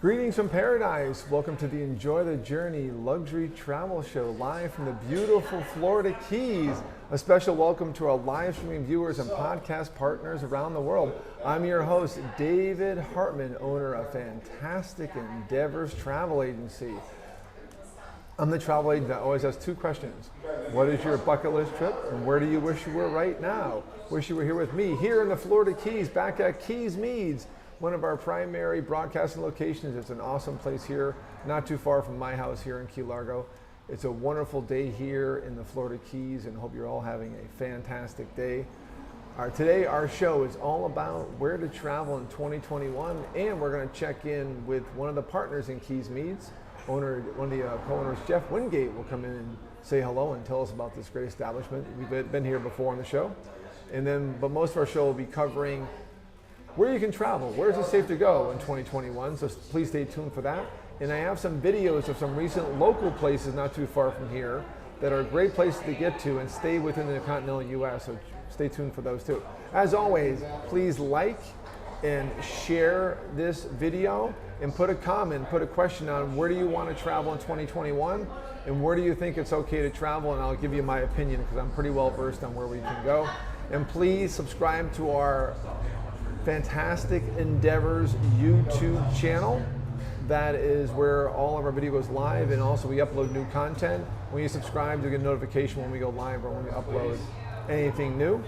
Greetings from paradise. Welcome to the Enjoy the Journey Luxury Travel Show live from the beautiful Florida Keys. A special welcome to our live streaming viewers and podcast partners around the world. I'm your host, David Hartman, owner of Fantastic Endeavors Travel Agency. I'm the travel agent that always asks two questions. What is your bucket list trip and where do you wish you were right now? Wish you were here with me here in the Florida Keys, back at Keys Meads, one of our primary broadcasting locations. It's an awesome place here, not too far from my house here in Key Largo. It's a wonderful day here in the Florida Keys and hope you're all having a fantastic day. Today our show is all about where to travel in 2021, and we're going to check in with one of the partners in Keys Meads. One of the co-owners, Jeff Wingate, will come in and say hello and tell us about this great establishment. We've been here before on the show. But most of our show will be covering where you can travel, where is it safe to go in 2021, so please stay tuned for that. And I have some videos of some recent local places not too far from here that are great places to get to and stay within the continental US, so stay tuned for those too. As always, please like and share this video and put a comment, put a question on where do you want to travel in 2021 and where do you think it's okay to travel, and I'll give you my opinion because I'm pretty well versed on where we can go. And please subscribe to our Fantastic Endeavors YouTube channel. That is where all of our video goes live, and also we upload new content. When you subscribe, you'll get a notification when we go live or when we upload anything new.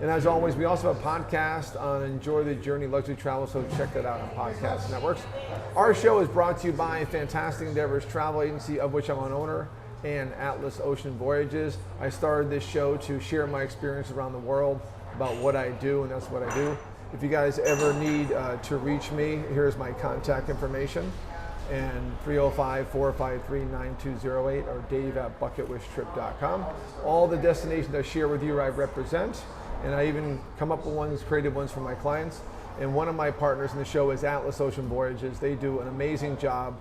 And as always, we also have a podcast on Enjoy the Journey Luxury Travel, so check that out on podcast networks. Our show is brought to you by Fantastic Endeavors Travel Agency, of which I'm an owner, and Atlas Ocean Voyages. I started this show to share my experience around the world about what I do, and that's what I do. If you guys ever need to reach me, here's my contact information, and 305-453-9208 or dave@bucketwishtrip.com. All the destinations I share with you I represent, and I even come up with creative ones for my clients. And one of my partners in the show is Atlas Ocean Voyages. They do an amazing job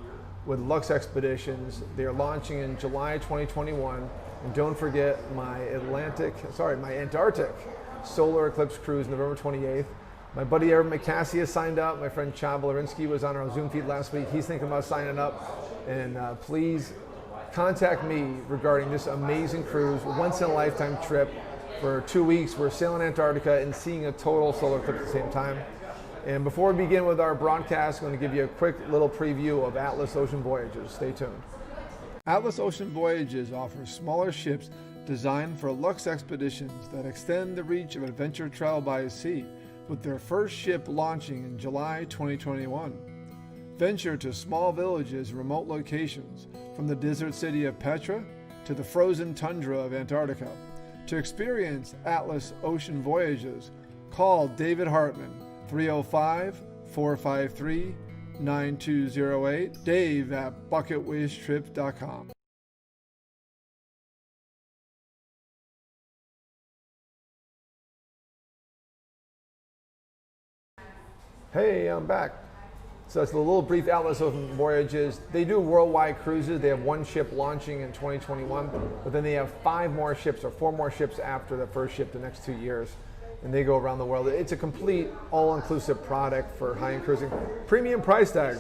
with Lux Expeditions. They're launching in July 2021, and don't forget my Antarctic solar eclipse cruise November 28th. My buddy Erin McCassie has signed up. My friend Chad Blarinsky was on our Zoom feed last week. He's thinking about signing up. And please contact me regarding this amazing cruise, once-in-a-lifetime trip for 2 weeks. We're sailing Antarctica and seeing a total solar eclipse at the same time. And before we begin with our broadcast, I'm going to give you a quick little preview of Atlas Ocean Voyages. Stay tuned. Atlas Ocean Voyages offers smaller ships designed for luxe expeditions that extend the reach of adventure travel by sea, with their first ship launching in July 2021. Venture to small villages and remote locations, from the desert city of Petra to the frozen tundra of Antarctica. To experience Atlas Ocean Voyages, call David Hartman, 305-453-9208, dave@bucketwishtrip.com. Hey, I'm back. So it's a little brief Atlas Ocean Voyages. They do worldwide cruises. They have one ship launching in 2021, but then they have 5 more ships or 4 more ships after the first ship the next 2 years. And they go around the world. It's a complete all-inclusive product for high-end cruising. Premium price tag,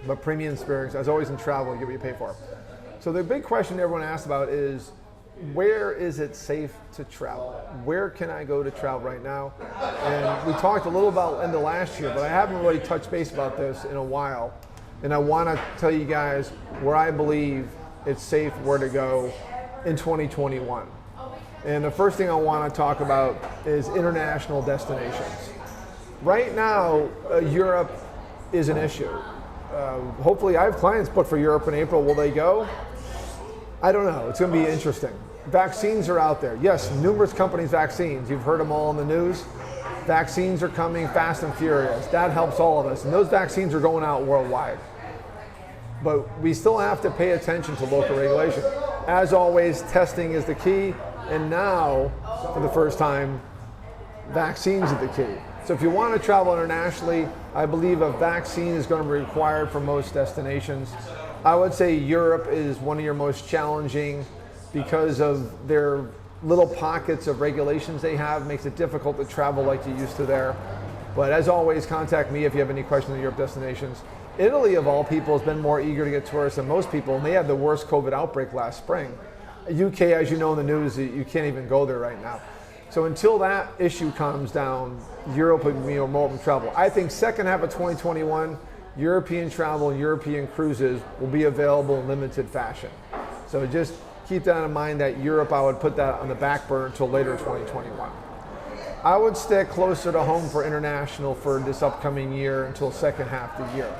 but premium experience. As always in travel, you get what you pay for. So the big question everyone asks about is, where is it safe to travel? Where can I go to travel right now? And we talked a little about in the last year, but I haven't really touched base about this in a while. And I want to tell you guys where I believe it's safe where to go in 2021. And the first thing I want to talk about is international destinations. Right now, Europe is an issue. Hopefully I have clients booked for Europe in April. Will they go? I don't know. It's going to be interesting. Vaccines are out there. Yes, numerous companies' vaccines. You've heard them all in the news. Vaccines are coming fast and furious. That helps all of us. And those vaccines are going out worldwide. But we still have to pay attention to local regulation. As always, testing is the key. And now, for the first time, vaccines are the key. So if you want to travel internationally, I believe a vaccine is going to be required for most destinations. I would say Europe is one of your most challenging because of their little pockets of regulations they have. Makes it difficult to travel like you used to there. But as always, contact me if you have any questions on Europe destinations. Italy, of all people, has been more eager to get tourists than most people, and they had the worst COVID outbreak last spring. UK, as you know in the news, you can't even go there right now. So until that issue calms down, Europe will be more open travel. I think second half of 2021, European travel and European cruises will be available in limited fashion. So just keep that in mind that Europe, I would put that on the back burner until later 2021. I would stick closer to home for international for this upcoming year until second half of the year.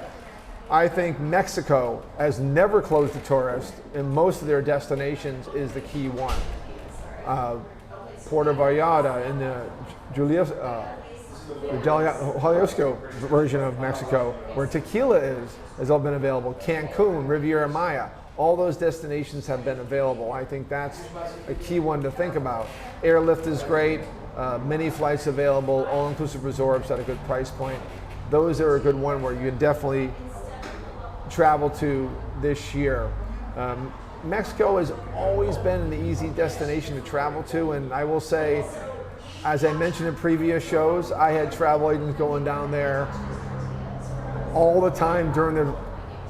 I think Mexico has never closed to tourists, and most of their destinations is the key one. Puerto Vallarta in the Jalisco version of Mexico, where tequila has all been available. Cancun, Riviera Maya, all those destinations have been available. I think that's a key one to think about. Airlift is great, many flights available, all-inclusive resorts at a good price point. Those are a good one where you can definitely travel to this year. Mexico has always been an easy destination to travel to, and I will say, as I mentioned in previous shows, I had travel agents going down there all the time during the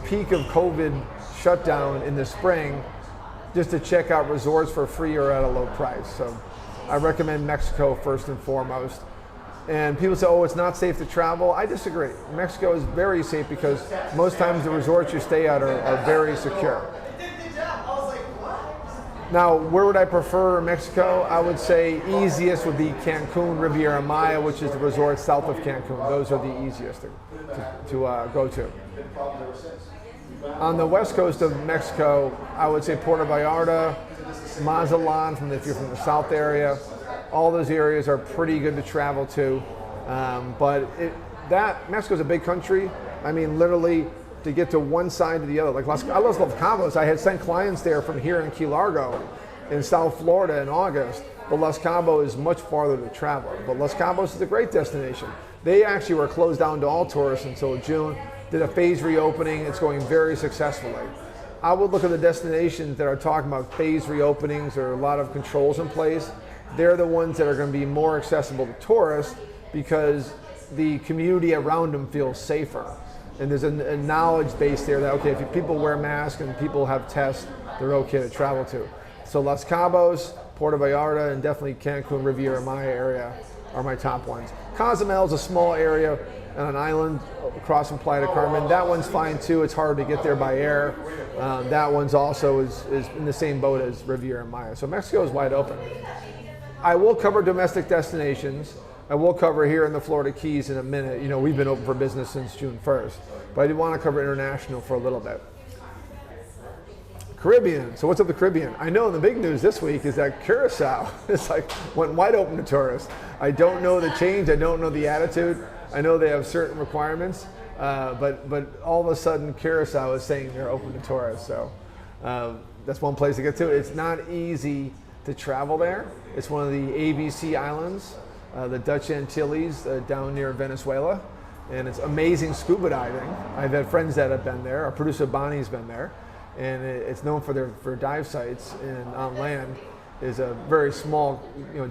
peak of COVID shutdown in the spring just to check out resorts for free or at a low price. So I recommend Mexico first and foremost. And people say, oh, it's not safe to travel. I disagree. Mexico is very safe because most times the resorts you stay at are very secure. Now, where would I prefer Mexico? I would say easiest would be Cancun, Riviera Maya, which is the resort south of Cancun. Those are the easiest to go to. On the west coast of Mexico, I would say Puerto Vallarta, Mazatlan, if you're from the south area. All those areas are pretty good to travel to. Mexico's a big country. I mean, literally, to get to one side to the other. Like Los Cabos, I had sent clients there from here in Key Largo in South Florida in August, but Los Cabos is much farther to travel. But Los Cabos is a great destination. They actually were closed down to all tourists until June, did a phase reopening. It's going very successfully. I would look at the destinations that are talking about phase reopenings or a lot of controls in place. They're the ones that are going to be more accessible to tourists because the community around them feels safer. And there's a knowledge base there that, okay, if people wear masks and people have tests, they're okay to travel to. So Los Cabos, Puerto Vallarta, and definitely Cancun, Riviera Maya area are my top ones. Cozumel is a small area on an island across from Playa del Carmen. That one's fine too. It's hard to get there by air. That one's also is in the same boat as Riviera Maya. So Mexico is wide open. I will cover domestic destinations. I will cover here in the Florida Keys in a minute. You know, we've been open for business since June 1st, but I do want to cover international for a little bit. Caribbean. So what's up with the Caribbean? I know the big news this week is that Curacao is went wide open to tourists. I don't know the change. I don't know the attitude. I know they have certain requirements, but all of a sudden Curacao is saying they're open to tourists. So that's one place to get to. It's not easy to travel there. It's one of the ABC islands. The Dutch Antilles down near Venezuela, and it's amazing scuba diving. I've had friends that have been there. Our producer Bonnie's been there, and it's known for dive sites, and on land is a very small,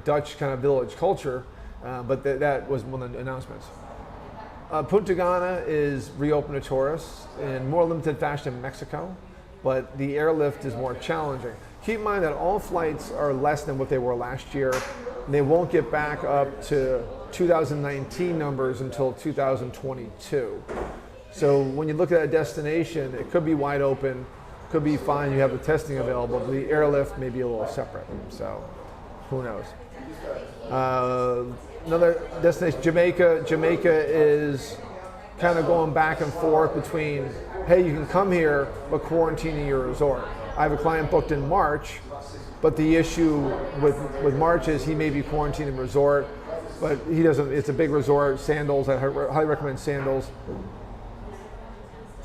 Dutch kind of village culture, but that was one of the announcements. Punta Cana is reopened to tourists in more limited fashion in Mexico, but the airlift is more challenging. Keep in mind that all flights are less than what they were last year. They won't get back up to 2019 numbers until 2022. So when you look at a destination, it could be wide open, could be fine, you have the testing available, but the airlift may be a little separate. So who knows? Another destination, Jamaica. Jamaica is kind of going back and forth between, hey, you can come here, but quarantine in your resort. I have a client booked in March, but the issue with March is he may be quarantined in resort, but he doesn't. It's a big resort. Sandals, I highly recommend Sandals.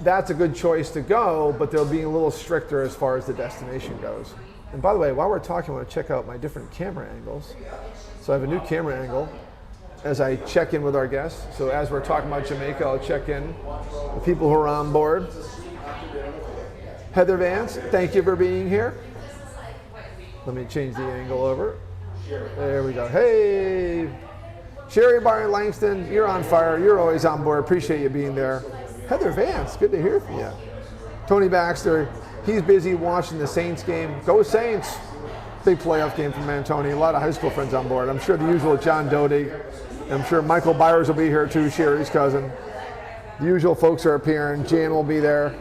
That's a good choice to go, but they're being a little stricter as far as the destination goes. And by the way, while we're talking, I want to check out my different camera angles. So I have a new camera angle as I check in with our guests. So as we're talking about Jamaica, I'll check in with people who are on board. Heather Vance, thank you for being here. Let me change the angle over. There we go. Hey, Sherry Barry Langston, you're on fire. You're always on board. Appreciate you being there. Heather Vance, good to hear from you. Tony Baxter, he's busy watching the Saints game. Go Saints! Big playoff game from Tony. A lot of high school friends on board. I'm sure the usual John Doty. I'm sure Michael Byers will be here too, Sherry's cousin. The usual folks are appearing. Jan will be there.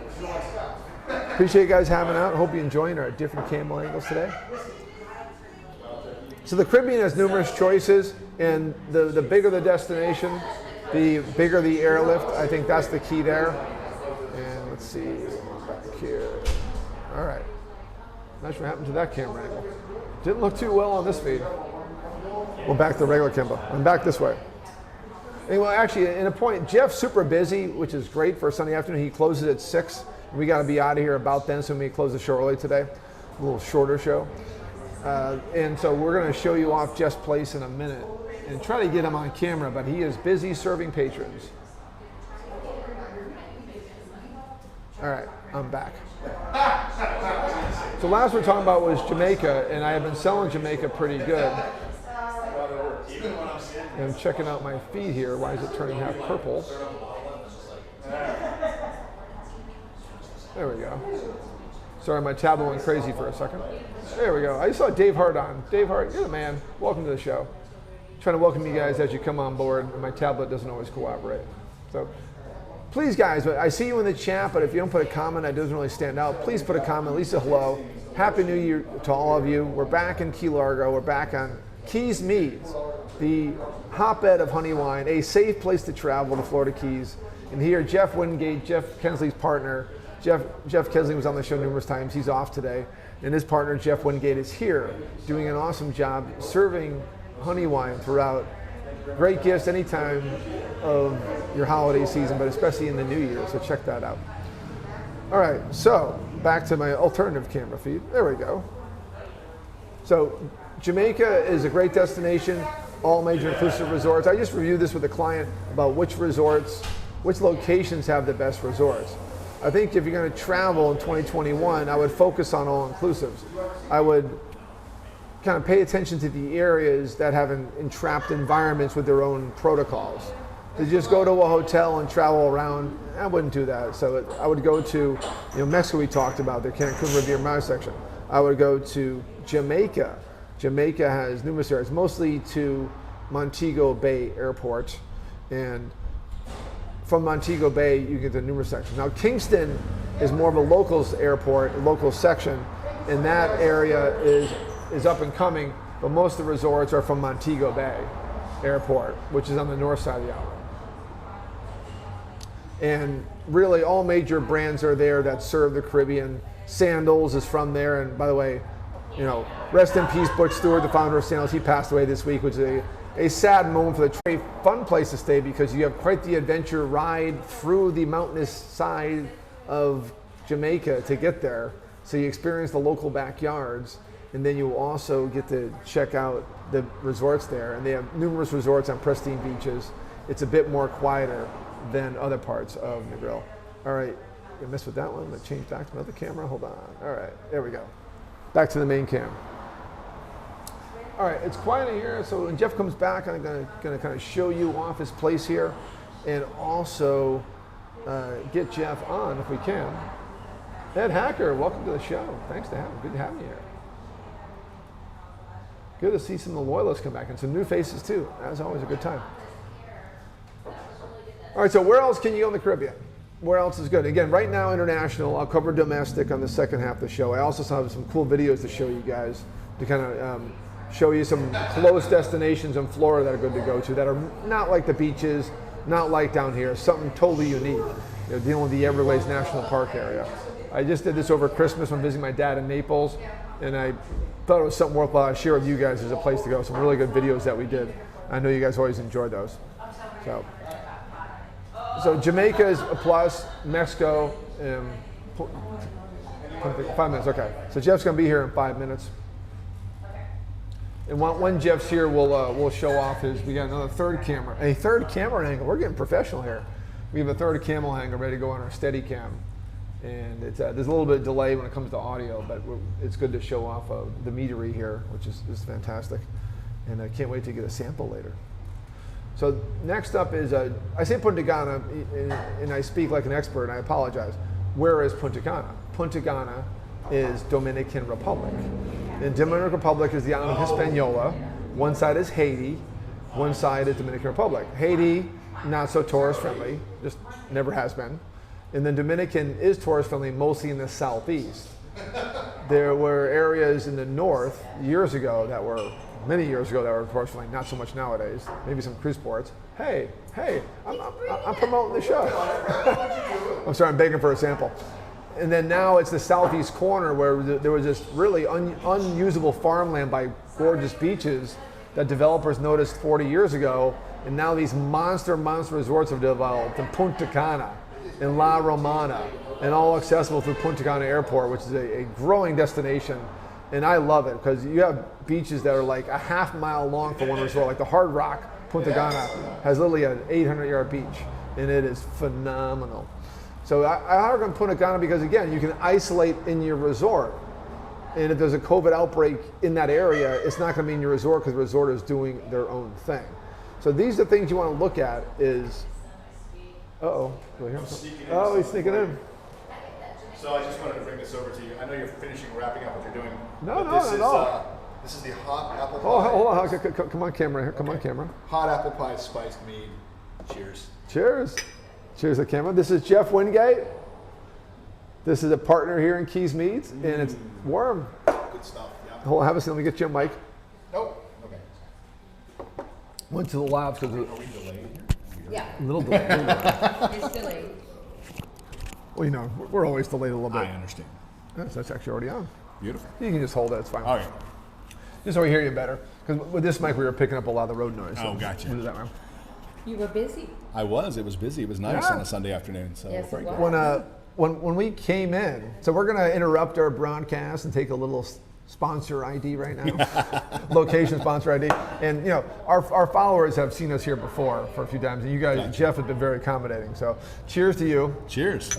Appreciate you guys having out. Hope you're enjoying our different camel angles today. So the Caribbean has numerous choices, and the bigger the destination, the bigger the airlift. I think that's the key there. And let's see, back here. All right. Not sure what happened to that camera angle. Didn't look too well on this feed. We're back to the regular Kimba. I'm back this way. Anyway, actually, in a point, Jeff's super busy, which is great for a Sunday afternoon. He closes at 6. We got to be out of here about then, so we close the show early today. A little shorter show. And so we're going to show you off Jeff's place in a minute and try to get him on camera, but he is busy serving patrons. All right, I'm back. So last we're talking about was Jamaica, and I have been selling Jamaica pretty good. And I'm checking out my feed here. Why is it turning half purple? There we go. Sorry, my tablet went crazy for a second. There we go. I saw Dave Hart on. Dave Hart, you're the man. Welcome to the show. Trying to welcome you guys as you come on board, and my tablet doesn't always cooperate. So please, guys, I see you in the chat, but if you don't put a comment, that doesn't really stand out. Please put a comment, at least a hello. Happy New Year to all of you. We're back in Key Largo. We're back on Keys Meads, the hotbed of honey wine, a safe place to travel, the Florida Keys. And here, Jeff Wingate, Jeff Kensley's partner. Jeff Kensley was on the show numerous times. He's off today. And his partner, Jeff Wingate, is here doing an awesome job serving honey wine throughout. Great gifts anytime of your holiday season, but especially in the new year, so check that out. All right, so back to my alternative camera feed. There we go. So Jamaica is a great destination, all major inclusive resorts. I just reviewed this with a client about which resorts, which locations have the best resorts. I think if you're going to travel in 2021, I would focus on all inclusives. I would kind of pay attention to the areas that have entrapped environments with their own protocols. To just go to a hotel and travel around, I wouldn't do that. So I would go to, Mexico we talked about, the Cancun Riviera Maya section. I would go to Jamaica. Jamaica has numerous areas, mostly to Montego Bay Airport. And from Montego Bay, you get to numerous sections. Now, Kingston is more of a locals airport, a local section, and that area is up and coming, but most of the resorts are from Montego Bay Airport, which is on the north side of the island. And really all major brands are there that serve the Caribbean. Sandals is from there, and by the way, rest in peace Butch Stewart, the founder of Sandals. He passed away this week, which is a sad moment for the trip. A fun place to stay because you have quite the adventure ride through the mountainous side of Jamaica to get there. So you experience the local backyards, and then you also get to check out the resorts there. And they have numerous resorts on pristine beaches. It's a bit more quieter than other parts of Negril. All right, I messed with that one. I'm gonna change back to another camera. Hold on. All right, there we go. Back to the main cam. All right, it's quiet in here, so when Jeff comes back, I'm gonna kind of show you off his place here, and also get Jeff on if we can. Ed Hacker, welcome to the show. Thanks to have him. Good to have you here. Good to see some of the loyalists come back and some new faces too. That's always a good time. All right, so where else can you go in the Caribbean? Where else is good? Again, right now international. I'll cover domestic on the second half of the show. I also have some cool videos to show you guys to kind of show you some close destinations in Florida that are good to go to that are not like the beaches, not like down here, something totally unique. Dealing with the Everglades National Park area. I just did this over Christmas when visiting my dad in Naples, and I thought it was something worthwhile to share with you guys as a place to go. Some really good videos that we did. I know you guys always enjoy those. So Jamaica is a plus, Mexico, 5 minutes, okay. So Jeff's gonna be here in 5 minutes. And when Jeff's here, we'll show off we got another third camera angle. We're getting professional here. We have a third camera angle ready to go on our Steadicam. And there's a little bit of delay when it comes to audio, but it's good to show off the meadery here, which is fantastic. And I can't wait to get a sample later. So next up is, I say Punta Cana, and I speak like an expert, and I apologize. Where is Punta Cana? Punta Cana is Dominican Republic. And Dominican Republic is the island of Hispaniola. One side is Haiti, one side is Dominican Republic. Haiti, not so tourist friendly, just never has been. And then Dominican is tourist friendly, mostly in the southeast. There were areas in the north years ago that were, many years ago, that were tourist friendly, not so much nowadays. Maybe some cruise ports. Hey, I'm promoting the show. I'm sorry, I'm begging for a sample. And then now it's the southeast corner where there was this really unusable farmland by gorgeous beaches that developers noticed 40 years ago. And now these monster resorts have developed in Punta Cana, in La Romana, and all accessible through Punta Cana Airport, which is a growing destination. And I love it because you have beaches that are like a half-mile long for one resort, like the Hard Rock Punta Cana has literally an 800-yard beach, and it is phenomenal. So I recommend Punta Cana because, again, you can isolate in your resort. And if there's a COVID outbreak in that area, it's not going to be in your resort because the resort is doing their own thing. So these are the things you want to look at is, do I hear something? Oh, he's sneaking in. So I just wanted to bring this over to you. I know you're wrapping up what you're doing. No. This is the hot apple pie. Oh, hold on. Come on, camera here. Come on, camera. Hot apple pie spiced mead. Cheers. Cheers. Cheers to camera. This is Jeff Wingate. This is a partner here in Keys Meads, and it's warm. Good stuff. Yeah. Hold on, have a seat. Let me get you a mic. Nope. Okay. Went to the labs because Are we delayed here? Yeah, a little delay. it's delayed. Well, you know, we're always delayed a little bit. I understand. Yes, that's actually already on. Beautiful. You can just hold it. It's fine. Oh, yeah. Just so we hear you better. Because with this mic, we were picking up a lot of the road noise. Oh, gotcha. We'll do that one. You were busy. I was. It was busy. It was nice Yeah. on a Sunday afternoon. So Yes, very it good. was. When we came in, so we're going to interrupt our broadcast and take a little sponsor ID right now, location sponsor ID. And you know, our followers have seen us here before for a few times, and you guys, Gotcha. Jeff, have been very accommodating. So cheers to you. Cheers.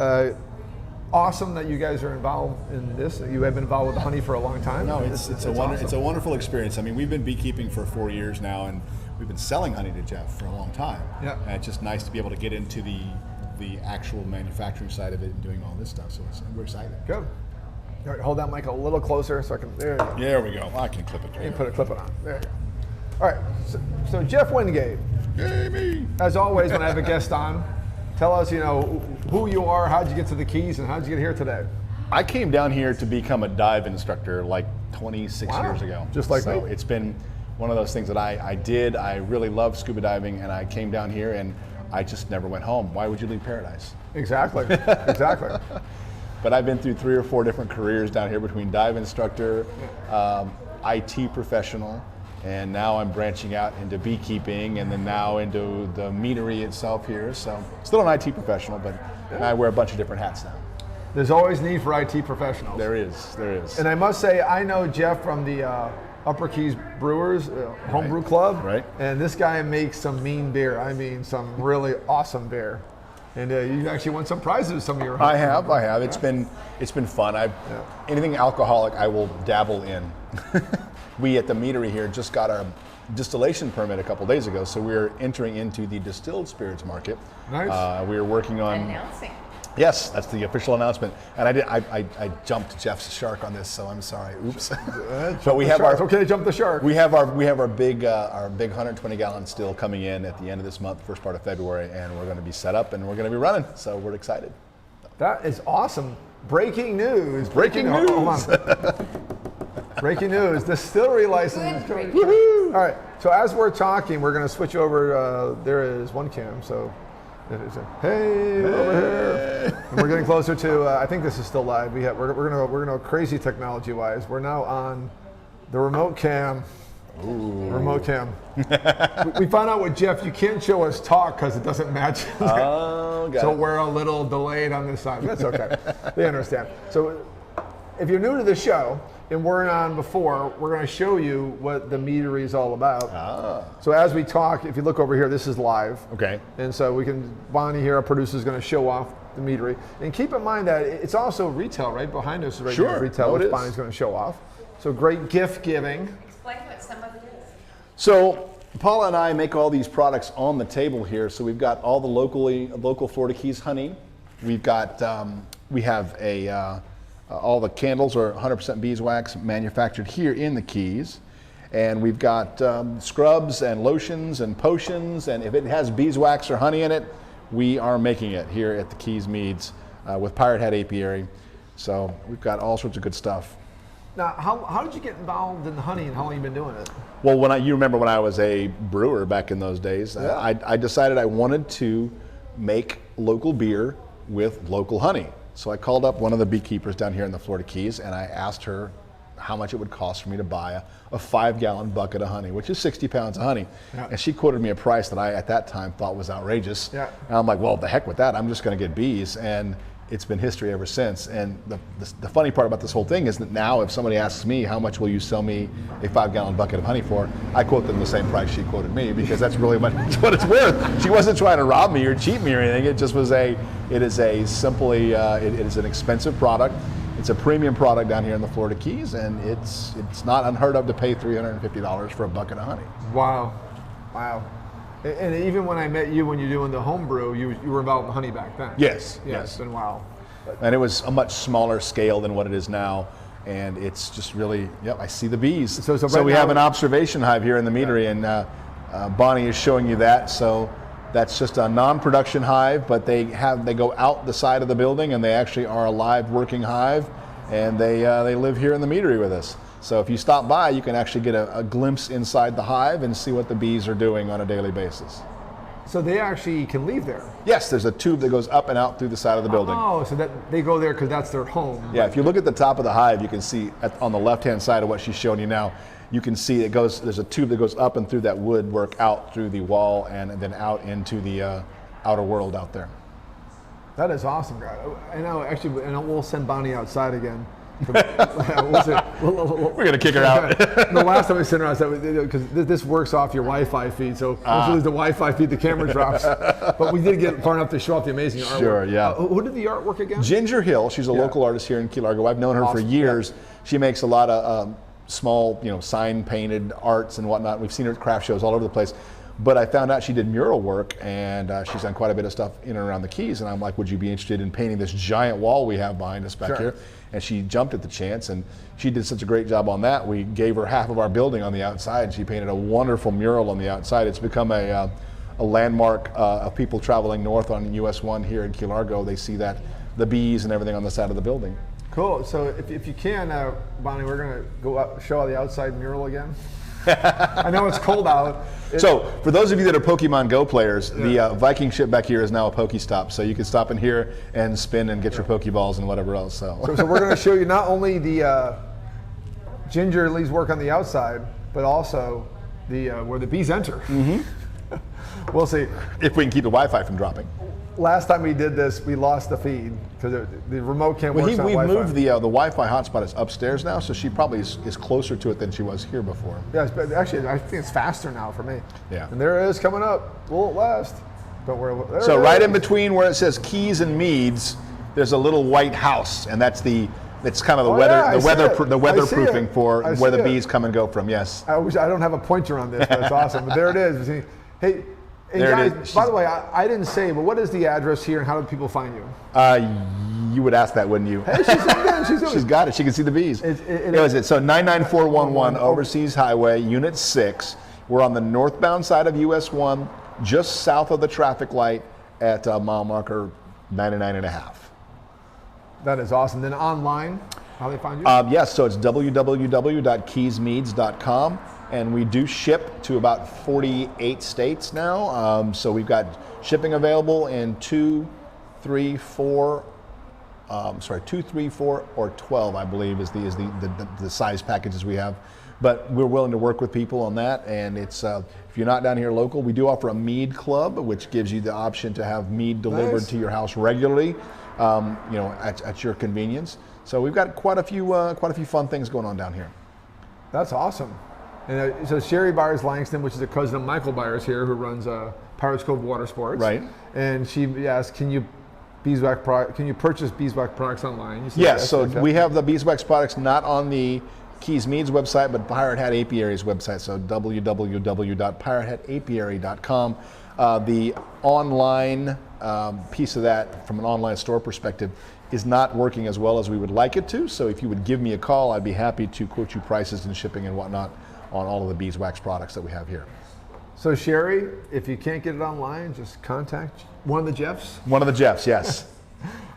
Awesome that you guys are involved in this. You have been involved with the honey for a long time. No, it's a wonderful experience. I mean, we've been beekeeping for 4 years now, and we've been selling honey to Jeff for a long time. Yeah. And it's just nice to be able to get into the actual manufacturing side of it and doing all this stuff. So we're excited. Good. All right, hold that mic a little closer so I can. There you go. There we go. I can clip it. You put a clip on. There you go. All right. So Jeff Wingate. Yay, me. As always, when I have a guest on, tell us, you know, who you are, how'd you get to the Keys, and how'd you get here today? I came down here to become a dive instructor like 26 Wow. years ago. Just like so me. it's been one of those things that I did. I really love scuba diving, and I came down here and I just never went home. Why would you leave paradise? Exactly. But I've been through 3 or 4 different careers down here between dive instructor, IT professional, and now I'm branching out into beekeeping and then now into the meadery itself here. So still an IT professional, but I wear a bunch of different hats now. There's always need for IT professionals. There is. And I must say, I know Jeff from the Upper Keys Brewers Homebrew Club. Right. And this guy makes some mean beer. I mean, some really awesome beer. And you actually won some prizes with some of your. I have. It's been fun. Anything alcoholic, I will dabble in. We at the meadery here just got our distillation permit a couple days ago, so we're entering into the distilled spirits market. Nice. We are working on. Announcing. Yes, that's the official announcement. And I jumped Jeff's shark on this, so I'm sorry. Oops. But we have It's okay to jump the shark. We have our big 120 gallon still coming in at the end of this month, first part of February, and we're going to be set up and we're going to be running. So we're excited. That is awesome. Breaking news. Breaking news. Hold on. Breaking news. Distillery license. Good. All right. So as we're talking, we're going to switch over. There is one cam. So, hey, over here. And we're getting closer to. I think this is still live. We're gonna go crazy technology wise. We're now on the remote cam. Ooh. Remote cam. We found out with Jeff, you can't show us talk because it doesn't match. Oh, got So it. we're a little delayed on this side. That's okay. They understand. So if you're new to the show and weren't on before, we're going to show you what the meadery is all about. So as we talk, if you look over here, this is live. Okay. And so Bonnie here, our producer, is going to show off the meadery. And keep in mind that it's also retail, right? Behind us is right now is retail, No, it which is. Bonnie's going to show off. So great gift giving. Explain what some of it is. So Paula and I make all these products on the table here. So we've got all the local Florida Keys honey. We've got we have all the candles are 100% beeswax manufactured here in the Keys, and we've got scrubs and lotions and potions. And if it has beeswax or honey in it, we are making it here at the Keys Meads with Pirate Head Apiary. So we've got all sorts of good stuff. Now, how did you get involved in honey, and how long have you been doing it? Well, you remember when I was a brewer back in those days, Yeah. I decided I wanted to make local beer with local honey. So I called up one of the beekeepers down here in the Florida Keys, and I asked her how much it would cost for me to buy a 5-gallon bucket of honey, which is 60 pounds of honey. Yeah. And she quoted me a price that I, at that time, thought was outrageous. Yeah. And I'm like, well, the heck with that. I'm just going to get bees. And it's been history ever since. And the funny part about this whole thing is that now if somebody asks me, how much will you sell me a 5-gallon bucket of honey for, I quote them the same price she quoted me, because that's really what it's worth. She wasn't trying to rob me or cheat me or anything. It just was it is an expensive product. It's a premium product down here in the Florida Keys, and it's not unheard of to pay $350 for a bucket of honey. Wow. And even when I met you, when you're doing the home brew, you were involved in honey back then. Yes. It's been wow. And it was a much smaller scale than what it is now. And it's just really, I see the bees. So right we now, have an observation hive here in the meadery, and Bonnie is showing you that. So that's just a non-production hive, but they go out the side of the building, and they actually are a live working hive, and they live here in the meadery with us. So if you stop by, you can actually get a glimpse inside the hive and see what the bees are doing on a daily basis. So they actually can leave there? Yes, there's a tube that goes up and out through the side of the building. Oh, so that they go there because that's their home. Yeah, if you look at the top of the hive, you can see on the left-hand side of what she's showing you now, you can see there's a tube that goes up and through that woodwork out through the wall and then out into the outer world out there. That is awesome, guys. I know, actually, and we'll send Bonnie outside again. We're going to kick her out. The last time we sent her outside, because this works off your Wi-Fi feed, so once you lose the Wi-Fi feed, the camera drops. But we did get far enough to show off the amazing artwork. Sure, yeah. Who did the artwork again? Ginger Hill. She's a local artist here in Key Largo. I've known her for years. Yeah. She makes a lot of small, sign painted arts and whatnot. We've seen her at craft shows all over the place. But I found out she did mural work, and she's done quite a bit of stuff in and around the Keys. And I'm like, would you be interested in painting this giant wall we have behind us back here? And she jumped at the chance, and she did such a great job on that. We gave her half of our building on the outside, and she painted a wonderful mural on the outside. It's become a landmark of people traveling north on US 1 here in Key Largo. They see that, the bees and everything on the side of the building. Cool. So if you can, Bonnie, we're going to go up, show the outside mural again. I know it's cold out. So for those of you that are Pokemon Go players, the Viking ship back here is now a Pokestop. So you can stop in here and spin and get your Pokeballs and whatever else. So we're going to show you not only the Ginger Lee's work on the outside, but also the where the bees enter. Mm-hmm. We'll see. If we can keep the Wi-Fi from dropping. Last time we did this, we lost the feed because the remote can't work on Wi-Fi. We've moved the Wi-Fi hotspot is upstairs now, so she probably is closer to it than she was here before. Yes, but actually, I think it's faster now for me. Yeah. And there it is coming up. Will it last? Don't worry. So right in between where it says Keys and Meads, there's a little white house, and it's kind of the weatherproofing for where the bees come and go from. Yes. I don't have a pointer on this, but it's awesome. But there it is. Hey. And guys, by the way, I didn't say, but what is the address here and how do people find you? You would ask that, wouldn't you? Hey, she's got it. She can see the bees. So 99411 Overseas Highway, Unit 6. We're on the northbound side of US 1, just south of the traffic light at mile marker 99.5. That is awesome. Then online, how do they find you? Yes, so it's www.keysmeads.com. And we do ship to about 48 states now. So we've got shipping available in 2, 3, 4, or 12, I believe, is the size packages we have. But we're willing to work with people on that. And it's if you're not down here local, we do offer a mead club, which gives you the option to have mead delivered to your house regularly, at your convenience. So we've got quite a few fun things going on down here. That's awesome. And so Sherry Byers-Langston, which is a cousin of Michael Byers here, who runs Pirates Cove Water Sports. Right. And she asked, can you purchase beeswax products online? Yes, so we have the beeswax products not on the Keys Meads website, but Pirate Hat Apiary's website, so www.piratehatApiary.com. The online piece of that, from an online store perspective, is not working as well as we would like it to, so if you would give me a call, I'd be happy to quote you prices and shipping and whatnot on all of the beeswax products that we have here. So Sherry, if you can't get it online, just contact one of the Jeffs. One of the Jeffs, yes.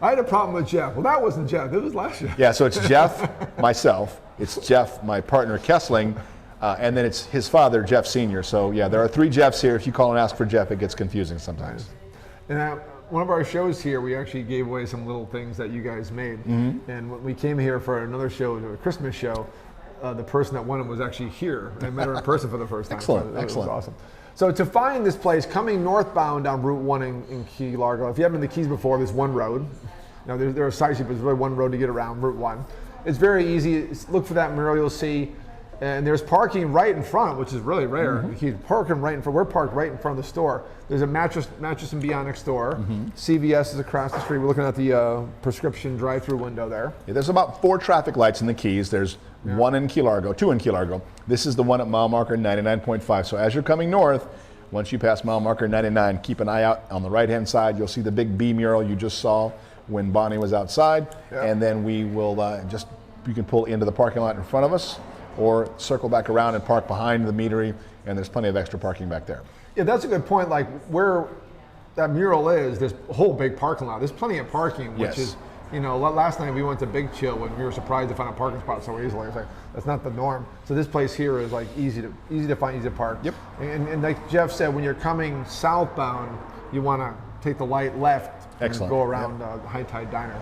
I had a problem with Jeff. Well, that wasn't Jeff. It was last year. Yeah, so it's Jeff, myself, it's Jeff, my partner Kessling, and then it's his father, Jeff Sr. So yeah, there are 3 Jeffs here. If you call and ask for Jeff, it gets confusing sometimes. And one of our shows here, we actually gave away some little things that you guys made. And when we came here for another show, a Christmas show, the person that won it was actually here. I met her in person for the first time. Excellent, so excellent. It was awesome. So to find this place, coming northbound down Route 1 in Key Largo, if you haven't been to Keys before, there's one road. Now there are side streets, but there's really one road to get around, Route 1. It's very easy. Look for that mural, you'll see. And there's parking right in front, which is really rare. He's parking right in front. We're parked right in front of the store. There's a mattress and Beyond next door. CVS is across the street. We're looking at the prescription drive-through window there. Yeah, there's about 4 traffic lights in the Keys. There's 1 in Key Largo, 2 in Key Largo. This is the one at mile marker 99.5. So as you're coming north, once you pass mile marker 99, keep an eye out on the right-hand side. You'll see the big bee mural you just saw when Bonnie was outside. And then we will you can pull into the parking lot in front of us, or circle back around and park behind the meadery, and there's plenty of extra parking back there. Yeah, that's a good point. Like where that mural is, there's a whole big parking lot. There's plenty of parking, which is, last night we went to Big Chill and we were surprised to find a parking spot so easily. It's like, that's not the norm. So this place here is like easy to find, easy to park. Yep. And like Jeff said, when you're coming southbound, you want to take the light left and go around High Tide Diner.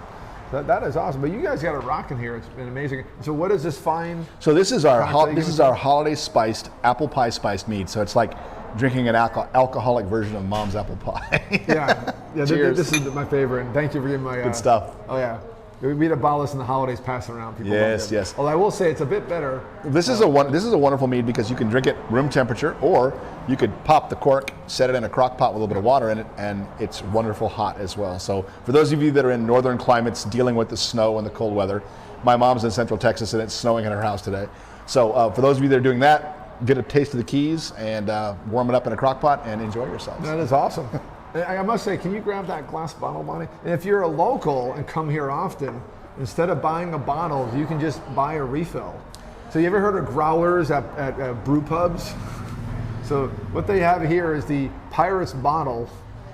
That is awesome. But you guys got it rocking here. It's been amazing. So what is this fine? So this is our holiday spiced apple pie spiced mead. So it's like drinking an alcoholic version of Mom's apple pie. Yeah. Cheers. This is my favorite. And thank you for giving my good stuff. Oh yeah. We had a bottle in the holidays passing around. People yes. Although I will say it's a bit better. This is a wonderful mead because you can drink it room temperature, or you could pop the cork, set it in a crock pot with a little bit of water in it, and it's wonderful hot as well. So for those of you that are in northern climates dealing with the snow and the cold weather, my mom's in Central Texas and it's snowing in her house today. So for those of you that are doing that, get a taste of the Keys and warm it up in a crock pot and enjoy yourselves. That is awesome. I must say, can you grab that glass bottle, Bonnie? And if you're a local and come here often, instead of buying a bottle, you can just buy a refill. So you ever heard of growlers at brew pubs? So what they have here is the Pirate's bottle.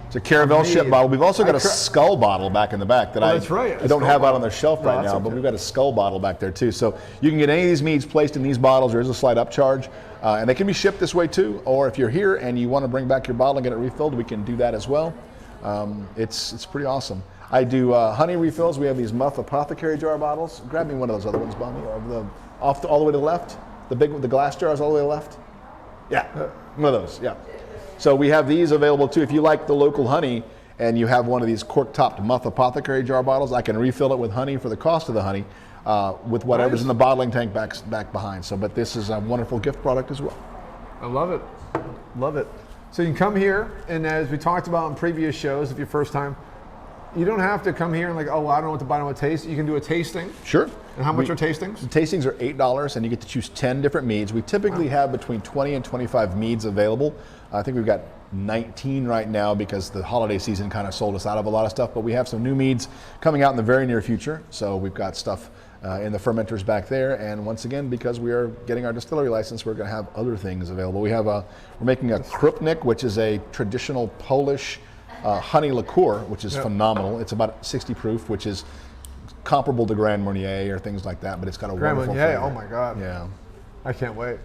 It's a Caravel ship bottle. We've also got a skull bottle back in the back that I don't have out on the shelf right now, but we've got a skull bottle back there too. So you can get any of these meads placed in these bottles. There is a slight upcharge, and they can be shipped this way too. Or if you're here and you want to bring back your bottle and get it refilled, we can do that as well. It's pretty awesome. I do honey refills. We have these Muff Apothecary jar bottles. Grab me one of those other ones, Bonnie, all the way to the left. The glass jars all the way to the left. Yeah, one of those. Yeah. So we have these available too. If you like the local honey and you have one of these cork-topped Muff Apothecary jar bottles, I can refill it with honey for the cost of the honey, with whatever's in the bottling tank back behind. But this is a wonderful gift product as well. I love it. Love it. So you can come here, and as we talked about in previous shows, if you're first time, you don't have to come here and like, I don't know what to buy, I don't know what to taste. You can do a tasting. Sure. And how much are tastings? The tastings are $8, and you get to choose 10 different meads. We typically have between 20 and 25 meads available. I think we've got 19 right now because the holiday season kind of sold us out of a lot of stuff, but we have some new meads coming out in the very near future. So we've got stuff in the fermenters back there, and once again, because we are getting our distillery license, we're going to have other things available. We're making a Krupnik, which is a traditional Polish honey liqueur, which is phenomenal. It's about 60 proof, which is comparable to Grand Marnier or things like that, but it's got a wonderful flavor. Oh my God. Yeah. I can't wait.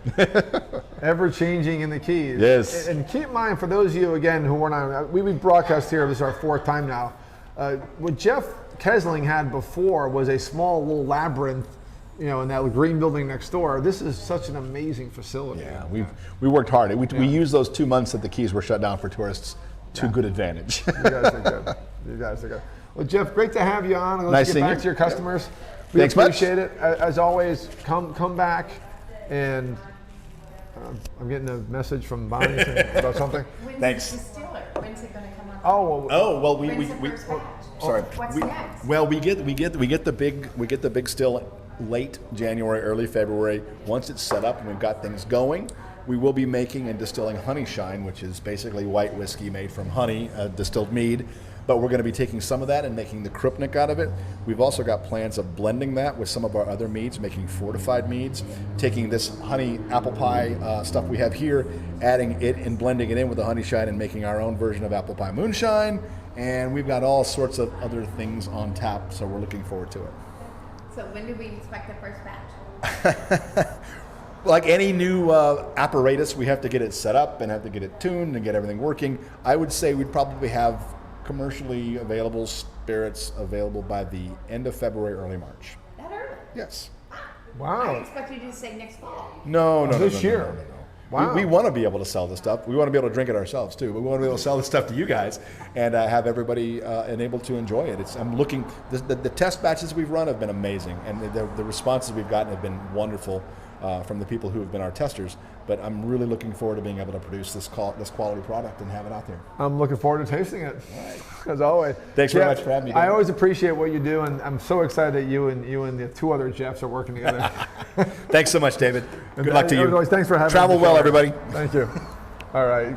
Ever changing in the Keys. Yes. And keep in mind, for those of you, again, who weren't on, we broadcast here, this is our 4th time now. What Jeff Kesling had before was a small little labyrinth, in that green building next door. This is such an amazing facility. Yeah, we worked hard. We used those 2 months that the Keys were shut down for tourists to good advantage. You guys are good. Well, Jeff, great to have you on. Let's get back to your customers. We Thanks appreciate it. As always, come back. And I'm getting a message from Bonnie about something. When's the distiller? When's it going to come on? Well, we When's the first batch? sorry. What's next? Well, we get the big still late January, early February. Once it's set up and we've got things going, we will be making and distilling honey shine, which is basically white whiskey made from honey, distilled mead. But we're going to be taking some of that and making the Krupnik out of it. We've also got plans of blending that with some of our other meads, making fortified meads, taking this honey apple pie stuff we have here, adding it and blending it in with the honey shine and making our own version of apple pie moonshine. And we've got all sorts of other things on tap, so we're looking forward to it. So when do we expect the first batch? Like any new apparatus, we have to get it set up and have to get it tuned and get everything working. I would say we'd probably have commercially available spirits available by the end of February, early March. That early? Yes. Wow. I expect you to say next fall. No. This year. Wow. We want to be able to sell this stuff. We want to be able to drink it ourselves too. But we want to be able to sell this stuff to you guys and have everybody enabled to enjoy it. I'm looking. The test batches we've run have been amazing, and the responses we've gotten have been wonderful from the people who have been our testers. But I'm really looking forward to being able to produce this quality product and have it out there. I'm looking forward to tasting it, as always. Thanks very much for having me, David. I always appreciate what you do, and I'm so excited that you and the two other Jeffs are working together. Thanks so much, David. Good luck to you. Always, thanks for having me. Travel well, everybody. Thank you. All right.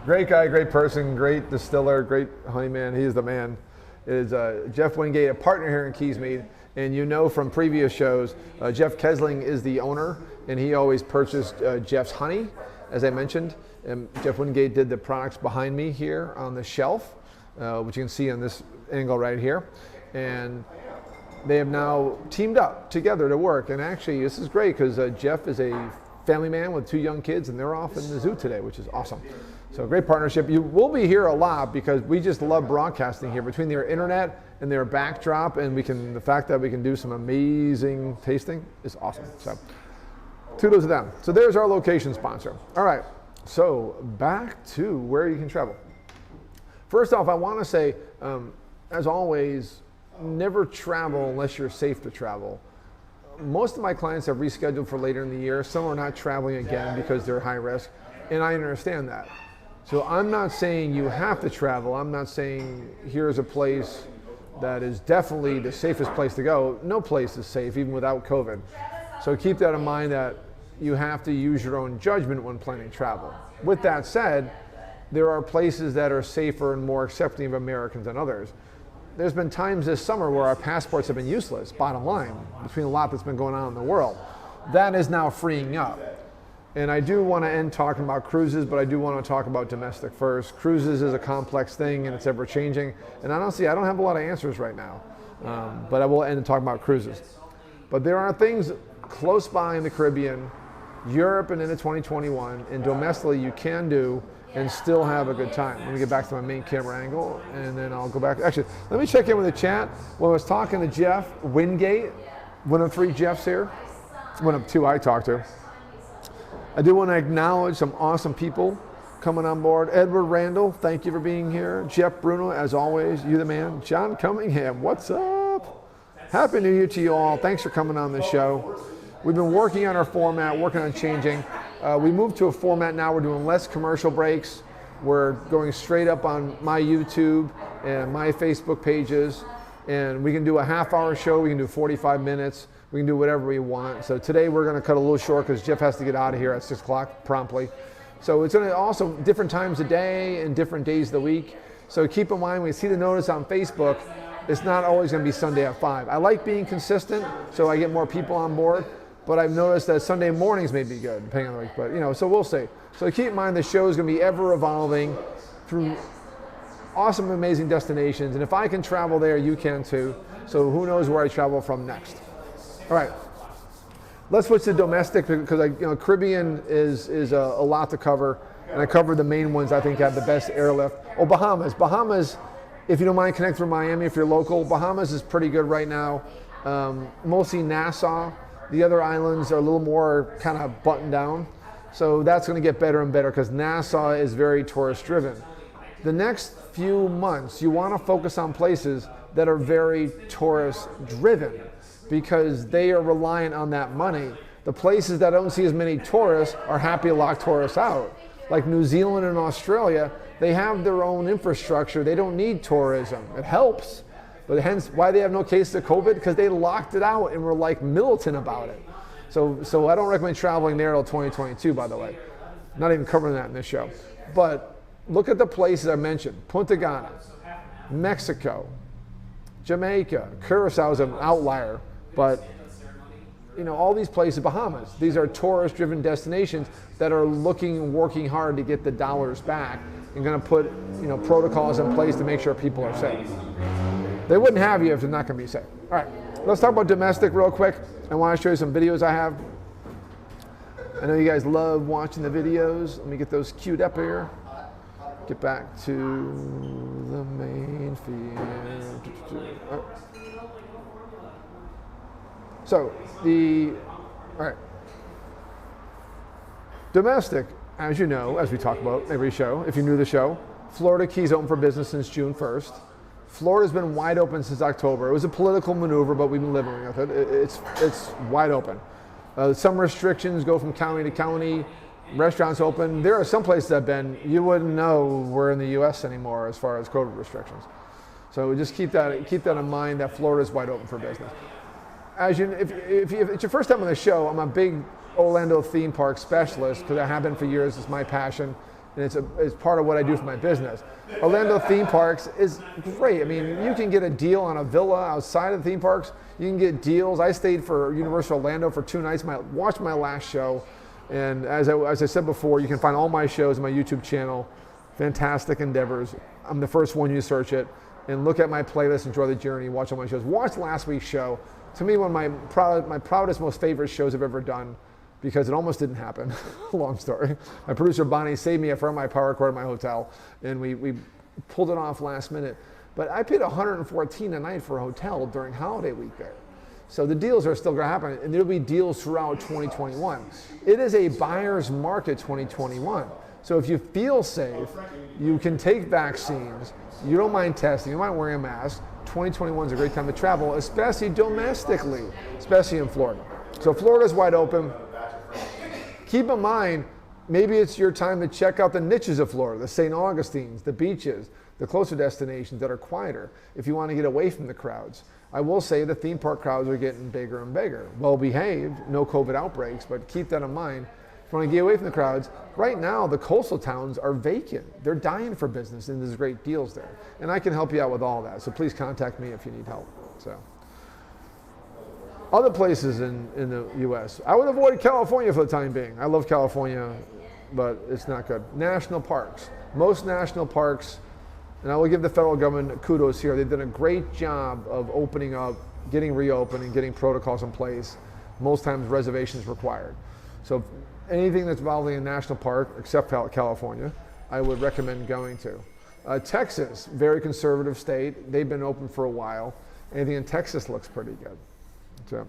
Great guy, great person, great distiller, great honey man. He's the man. It is Jeff Wingate, a partner here in Keysmead. And you know from previous shows, Jeff Kesling is the owner, and he always purchased Jeff's honey, as I mentioned. And Jeff Wingate did the products behind me here on the shelf, which you can see on this angle right here. And they have now teamed up together to work. And actually, this is great because Jeff is a family man with 2 young kids, and they're off in the zoo today, which is awesome. So great partnership. You will be here a lot because we just love broadcasting here between their internet and their backdrop, and the fact that we can do some amazing tasting is awesome. So kudos to them. So there's our location sponsor. All right, so back to where you can travel. First off, I want to say, as always, never travel unless you're safe to travel. Most of my clients have rescheduled for later in the year. Some are not traveling again because they're high risk, and I understand that. So I'm not saying you have to travel. I'm not saying here's a place that is definitely the safest place to go. No place is safe, even without COVID. So keep that in mind that you have to use your own judgment when planning travel. With that said, there are places that are safer and more accepting of Americans than others. There's been times this summer where our passports have been useless, bottom line, between a lot that's been going on in the world. That is now freeing up. And I do want to end talking about cruises, but I do want to talk about domestic first. Cruises is a complex thing and it's ever changing. And honestly, I don't have a lot of answers right now, but I will end talking about cruises. But there are things close by in the Caribbean, Europe and into 2021, and domestically you can do and still have a good time. Let me get back to my main camera angle and then I'll go back. Actually, let me check in with the chat. When I was talking to Jeff Wingate, one of 3 Jeffs here, one of 2 I talked to. I do want to acknowledge some awesome people coming on board. Edward Randall, thank you for being here. Jeff Bruno, as always, you the man. John Cunningham, what's up? Happy New Year to you all. Thanks for coming on the show. We've been working on our format, working on changing. We moved to a format now. We're doing less commercial breaks. We're going straight up on my YouTube and my Facebook pages. And we can do a half-hour show. We can do 45 minutes. We can do whatever we want. So today we're going to cut a little short because Jeff has to get out of here at 6 o'clock promptly. So it's going to also different times of day and different days of the week. So keep in mind when you see the notice on Facebook, it's not always going to be Sunday at 5. I like being consistent so I get more people on board, but I've noticed that Sunday mornings may be good depending on the week. But so we'll see. So keep in mind the show is going to be ever evolving through awesome, amazing destinations. And if I can travel there, you can too. So who knows where I travel from next. All right, let's switch to domestic because Caribbean is a lot to cover, and I covered the main ones I think have the best airlift. Oh, Bahamas. Bahamas, if you don't mind, connect through Miami if you're local. Bahamas is pretty good right now. Mostly Nassau. The other islands are a little more kind of buttoned down. So that's going to get better and better because Nassau is very tourist driven. The next few months, you want to focus on places that are very tourist driven, because they are reliant on that money. The places that don't see as many tourists are happy to lock tourists out. Like New Zealand and Australia, they have their own infrastructure. They don't need tourism. It helps, But hence why they have no cases of COVID, because they locked it out and were like militant about it. So I don't recommend traveling there till 2022, by the way. Not even covering that in this show. But look at the places I mentioned. Punta Cana, Mexico, Jamaica, Curacao is an outlier, but all these places, Bahamas, these are tourist-driven destinations that are working hard to get the dollars back and going to put protocols in place to make sure people are safe. They wouldn't have you if they're not going to be safe. All right, let's talk about domestic real quick. I want to show you some videos I have. I know you guys love watching the videos. Let me get those queued up here. Get back to the main feed. Oh. So all right. Domestic, as you know, as we talk about every show, if you're new to the show, Florida Keys open for business since June 1st. Florida's been wide open since October. It was a political maneuver, but we've been living with it. It's wide open. Some restrictions go from county to county. Restaurants open. There are some places I've been, you wouldn't know we're in the U.S. anymore as far as COVID restrictions. So just keep that in mind, that Florida's wide open for business. If it's your first time on the show, I'm a big Orlando theme park specialist because I have been for years. It's my passion, and it's part of what I do for my business. Orlando theme parks is great. I mean, you can get a deal on a villa outside of the theme parks. You can get deals. I stayed for Universal Orlando for 2 nights. Watched my last show. And as I said before, you can find all my shows on my YouTube channel, Fantastic Endeavors. I'm the first one you search it. And look at my playlist, enjoy the journey, watch all my shows. Watch last week's show. To me, one of my proudest, most favorite shows I've ever done, because it almost didn't happen. Long story. My producer, Bonnie, saved me from my power cord at my hotel, and we pulled it off last minute. But I paid $114 a night for a hotel during holiday week there. So the deals are still going to happen, and there'll be deals throughout 2021. It is a buyer's market 2021. So if you feel safe, you can take vaccines, you don't mind testing, you don't mind wearing a mask, 2021 is a great time to travel, especially domestically, especially in Florida. So Florida's wide open. Keep in mind, maybe it's your time to check out the niches of Florida, the St. Augustine's, the beaches, the closer destinations that are quieter, if you want to get away from the crowds. I will say the theme park crowds are getting bigger and bigger. Well behaved, no COVID outbreaks, but keep that in mind. If you want to get away from the crowds, right now the coastal towns are vacant. They're dying for business, and there's great deals there. And I can help you out with all that, so please contact me if you need help. So, other places in the U.S. I would avoid California for the time being. I love California, but it's not good. National parks. Most national parks, and I will give the federal government kudos here. They've done a great job of opening up, getting reopened, and getting protocols in place. Most times reservations required. So anything that's involving a national park, except California, I would recommend going to. Texas, very conservative state. They've been open for a while. Anything in Texas looks pretty good. So,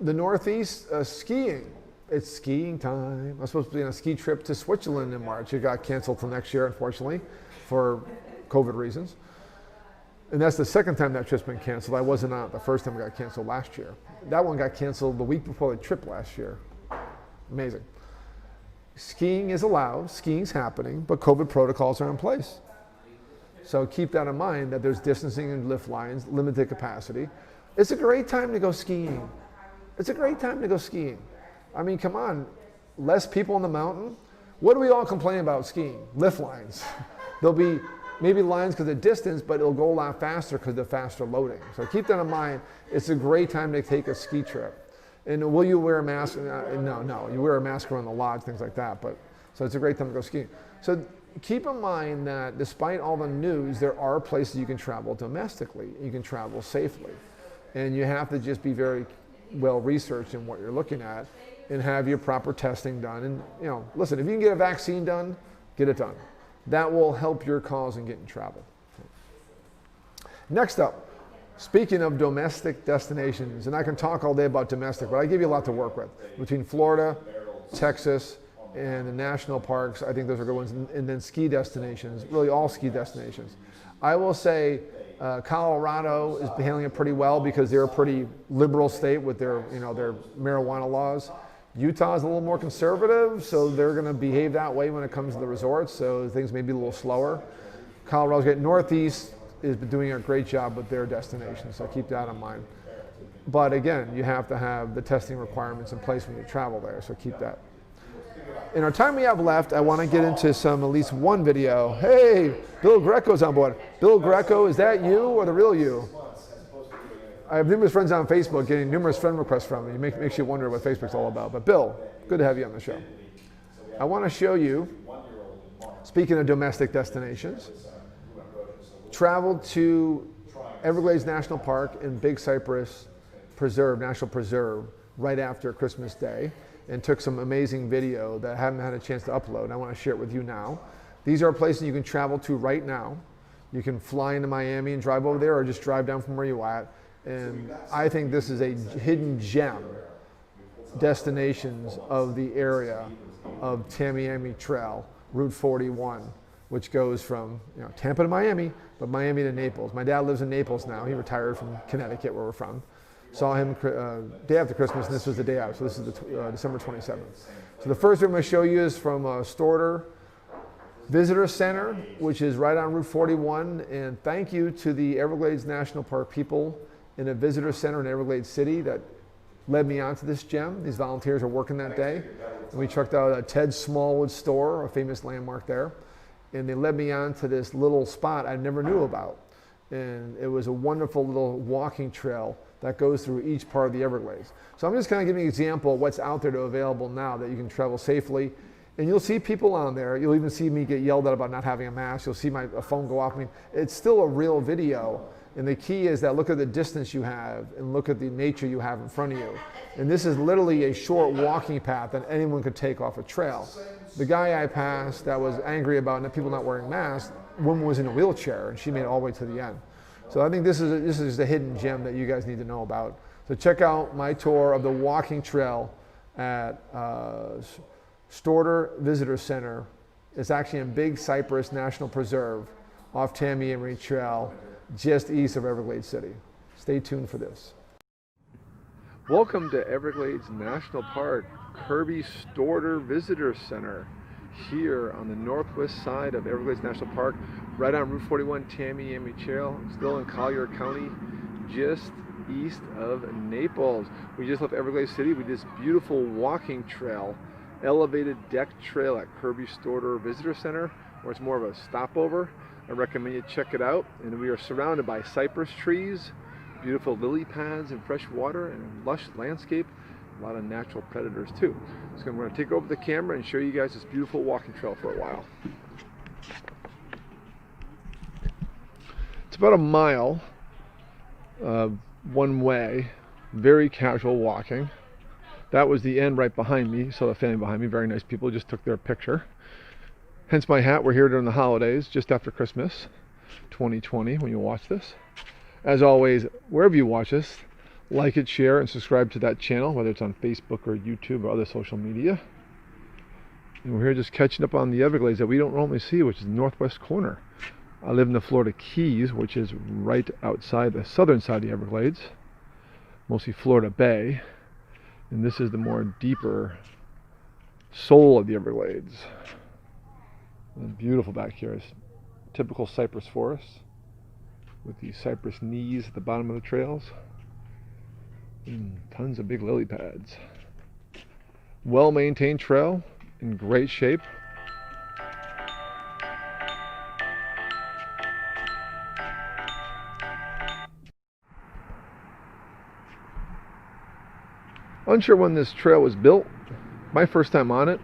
the Northeast, skiing. It's skiing time. I was supposed to be on a ski trip to Switzerland in March. It got canceled till next year, unfortunately, for COVID reasons. And that's the second time that trip's been canceled. I wasn't on it the first time it got canceled last year. That one got canceled the week before the trip last year. Amazing. Skiing is allowed, skiing's happening, but COVID protocols are in place. So keep that in mind, that there's distancing and lift lines, limited capacity. It's a great time to go skiing. It's a great time to go skiing. I mean, come on, less people on the mountain. What do we all complain about skiing? Lift lines. There'll be maybe lines because of distance, but it'll go a lot faster because of faster loading. So keep that in mind. It's a great time to take a ski trip. And will you wear a mask? No, you wear a mask around the lodge, things like that. But so it's a great time to go skiing. So keep in mind that despite all the news, there are places you can travel domestically. You can travel safely. And you have to just be very well researched in what you're looking at and have your proper testing done. And listen, if you can get a vaccine done, get it done. That will help your cause in getting travel. Next up, speaking of domestic destinations, and I can talk all day about domestic, but I give you a lot to work with. Between Florida, Texas, and the national parks, I think those are good ones. And then ski destinations, really all ski destinations. I will say Colorado is handling it pretty well because they're a pretty liberal state with their marijuana laws. Utah is a little more conservative, so they're going to behave that way when it comes to the resorts, so things may be a little slower. Colorado's getting Northeast, has been doing a great job with their destination, so keep that in mind. But again, you have to have the testing requirements in place when you travel there, so keep that. In our time we have left, I want to get into at least one video. Hey, Bill Greco's on board. Bill Greco, is that you or the real you? I have numerous friends on Facebook getting numerous friend requests from me. It makes you wonder what Facebook's all about. But Bill, good to have you on the show. I want to show you, speaking of domestic destinations, traveled to Everglades National Park in Big Cypress National Preserve right after Christmas Day and took some amazing video that I haven't had a chance to upload. I want to share it with you now. These are places you can travel to right now. You can fly into Miami and drive over there or just drive down from where you're at. And I think this is a hidden gem destinations of the area of Tambien Me Trail, Route 41, which goes from Tampa to Miami, but Miami to Naples. My dad lives in Naples now. He retired from Connecticut, where we're from. Saw him day after Christmas, and this was the day out. So this is the December 27th. So the first thing I'm going to show you is from Storder Visitor Center, which is right on Route 41. And thank you to the Everglades National Park people in a visitor center in Everglades City that led me onto this gem. These volunteers are working that day. And we checked out a Ted Smallwood store, a famous landmark there. And they led me on to this little spot I never knew about. And it was a wonderful little walking trail that goes through each part of the Everglades. So I'm just kind of giving you an example of what's out there available now that you can travel safely. And you'll see people on there. You'll even see me get yelled at about not having a mask. You'll see my phone go off. I mean, it's still a real video. And the key is that look at the distance you have and look at the nature you have in front of you. And this is literally a short walking path that anyone could take off a trail. The guy I passed that was angry about people not wearing masks, woman was in a wheelchair and she made it all the way to the end. So I think this is the hidden gem that you guys need to know about. So check out my tour of the walking trail at Storder Visitor Center. It's actually in Big Cypress National Preserve off Tambien Me Trail, just east of Everglades City. Stay tuned for this. Welcome to Everglades National Park, Kirby Storder Visitor Center, here on the northwest side of Everglades National Park, right on Route 41, Tambien Me Trail, still in Collier County, just east of Naples. We just left Everglades City with this beautiful walking trail, elevated deck trail at Kirby Storder Visitor Center, where it's more of a stopover. I recommend you check it out. And we are surrounded by cypress trees, beautiful lily pads and fresh water, and lush landscape. A lot of natural predators too. So I'm going to take over the camera and show you guys this beautiful walking trail for a while. It's about a mile one way, very casual walking. That was the end right behind me. So the family behind me, very nice people, just took their picture. Hence my hat. We're here during the holidays, just after Christmas 2020 when you watch this. As always, wherever you watch this, like it, share, and subscribe to that channel, whether it's on Facebook or YouTube or other social media. And we're here just catching up on the Everglades that we don't normally see, which is the northwest corner. I live in the Florida Keys, which is right outside the southern side of the Everglades, mostly Florida Bay. And this is the more deeper soul of the Everglades. And beautiful back here is typical cypress forest with these cypress knees at the bottom of the trails. And tons of big lily pads. Well-maintained trail, in great shape. Unsure when this trail was built. My first time on it.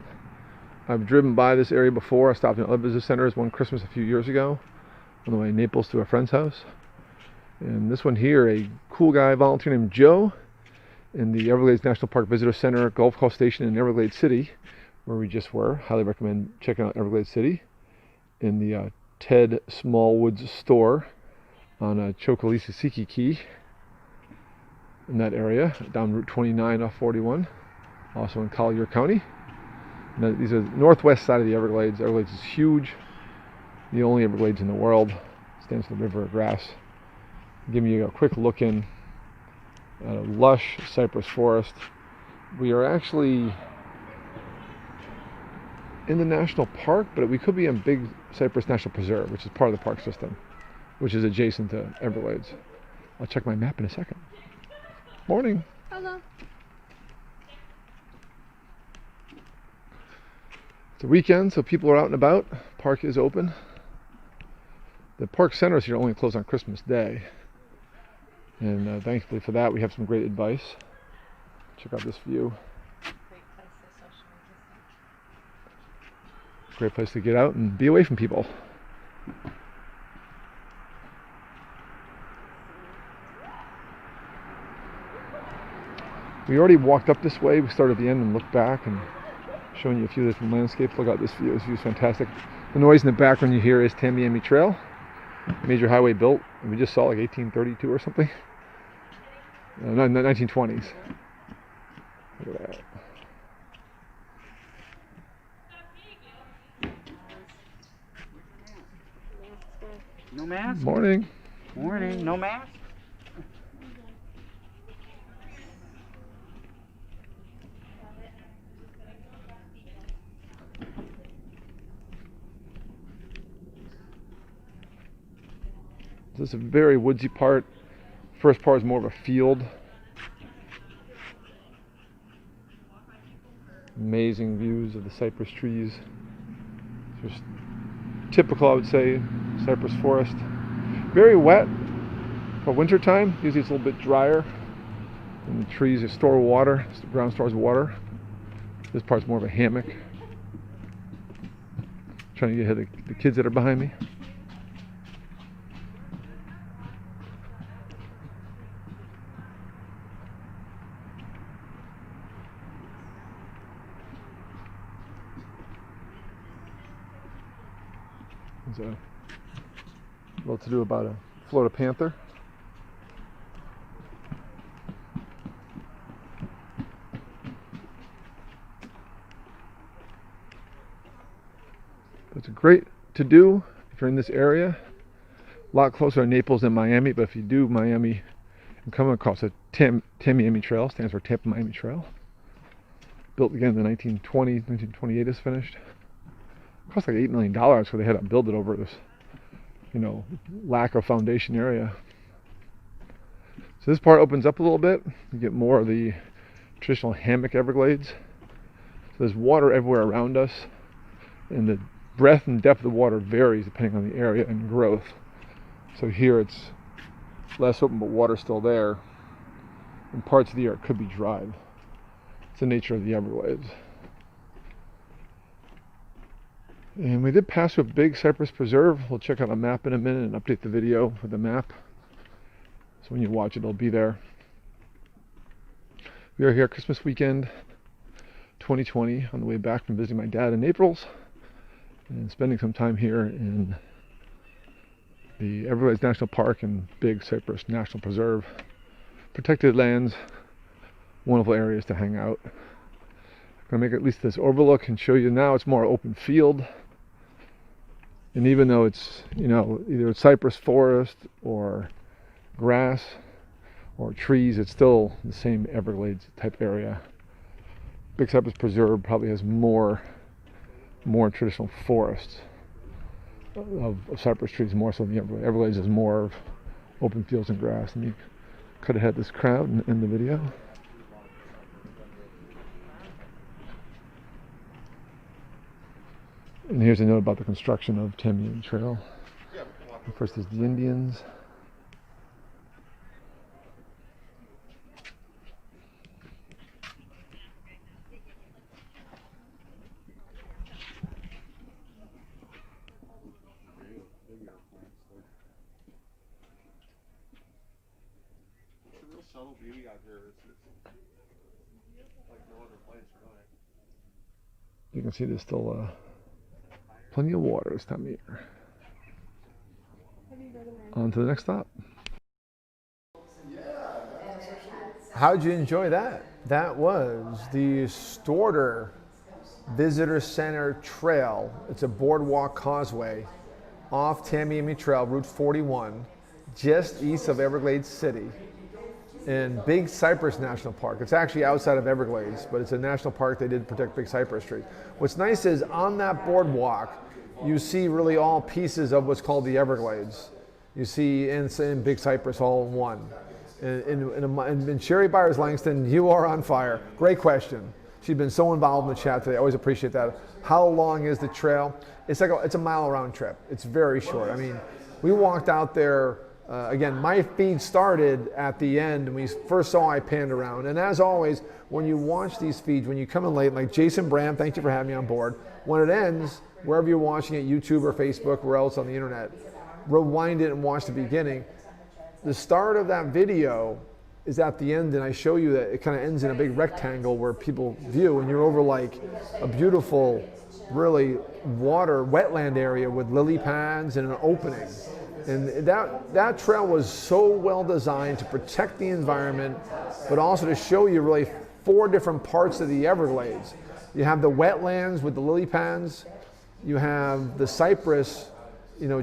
I've driven by this area before. I stopped in other visitor centers one Christmas a few years ago on the way to Naples to a friend's house. And this one here, a cool guy volunteer named Joe in the Everglades National Park Visitor Center Golf Course Station in Everglades City, where we just were. Highly recommend checking out Everglades City. In the Ted Smallwood's store on Chocolisi Key in that area, down Route 29 off 41, also in Collier County. Now, these are the northwest side of the Everglades. Everglades is huge, the only Everglades in the world. Stands for the river of grass. Giving you a quick look in at a lush cypress forest. We are actually in the national park, but we could be in Big Cypress National Preserve, which is part of the park system. which is adjacent to Everglades. I'll check my map in a second. Morning. Hello. It's a weekend, so people are out and about. Park is open. The park centers here only close on Christmas Day. And thankfully for that, we have some great advice. Check out this view. Great place to get out and be away from people. We already walked up this way. We started at the end and looked back and showing you a few different landscapes. Look out this view. This view is fantastic. The noise in the background you hear is Tambien Me Trail, major highway built. And we just saw like 1832 or something. No, 1920s. Look at that. No mask? Morning. Morning. No mask? This is a very woodsy part. First part is more of a field. Amazing views of the cypress trees. Just typical, I would say, cypress forest. Very wet for winter time. Usually it's a little bit drier. And the trees store water. The ground stores water. This part's more of a hammock. Trying to get ahead of the kids that are behind me. There's a lot to do about a Florida panther. It's a great to do if you're in this area. A lot closer to Naples than Miami, but if you do Miami and come across a Tambien Me Trail, stands for Tampa Miami Trail. Built again in the 1920s, 1928 is finished. Cost like $8 million, so they had to build it over this, lack of foundation area. So this part opens up a little bit. You get more of the traditional hammock Everglades. So there's water everywhere around us, and the breadth and depth of the water varies depending on the area and growth. So here it's less open, but water's still there. In parts of the year it could be dry. It's the nature of the Everglades. And we did pass through a big cypress preserve. We'll check out a map in a minute and update the video with the map. So when you watch it, it'll be there. We are here Christmas weekend 2020 on the way back from visiting my dad in Naples and spending some time here in the Everglades National Park and Big Cypress National Preserve. Protected lands, wonderful areas to hang out. I'm going to make at least this overlook and show you now it's more open field. And even though it's, either it's cypress forest or grass or trees, it's still the same Everglades type area. Big Cypress Preserve probably has more traditional forests of cypress trees, more so than the Everglades is more of open fields and grass. And you could have had this crowd and end the video. And here's a note about the construction of Tambien Me Trail. First is the Indians. Subtle beauty out here. It's like no other place, really. You can see there's still plenty of water this time of year. On to the next stop. How'd you enjoy that? That was the Storder Visitor Center Trail. It's a boardwalk causeway off Tambien Me Trail, Route 41, just east of Everglades City, in Big Cypress National Park. It's actually outside of Everglades, but it's a national park. They did protect big cypress trees. What's nice is on that boardwalk, you see really all pieces of what's called the Everglades. you see in Big Cypress all in one. And Sherry Byers-Langston, you are on fire. Great question. She's been so involved in the chat today. I always appreciate that. How long is the trail? It's a mile round trip. It's very short. I mean, we walked out there. Again, my feed started at the end, and we first saw I panned around. And as always, when you watch these feeds, when you come in late, like Jason Bram, thank you for having me on board. When it ends, wherever you're watching it, YouTube or Facebook or else on the internet, rewind it and watch the beginning. The start of that video is at the end, and I show you that it kind of ends in a big rectangle where people view, and you're over like a beautiful, really wetland area with lily pads and an opening. And that trail was so well designed to protect the environment, but also to show you really 4 different parts of the Everglades. You have the wetlands with the lily pads, you have the cypress,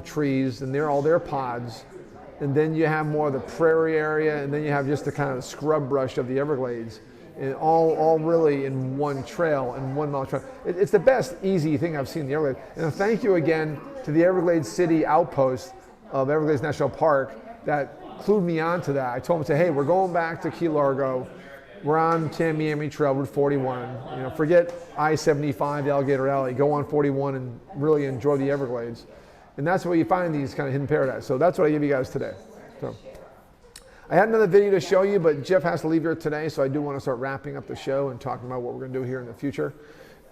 trees, and they're all their pods, and then you have more of the prairie area, and then you have just the kind of scrub brush of the Everglades, and all really in one trail, in 1 mile trail. It's the best easy thing I've seen in the Everglades. And thank you again to the Everglades City Outpost of Everglades National Park that clued me onto that. I told them, hey, we're going back to Key Largo. We're on Tambien Me Trail, Route 41. Forget I-75, the Alligator Alley. Go on 41 and really enjoy the Everglades. And that's where you find these kind of hidden paradise. So that's what I give you guys today. So I had another video to show you, but Jeff has to leave here today, so I do want to start wrapping up the show and talking about what we're going to do here in the future.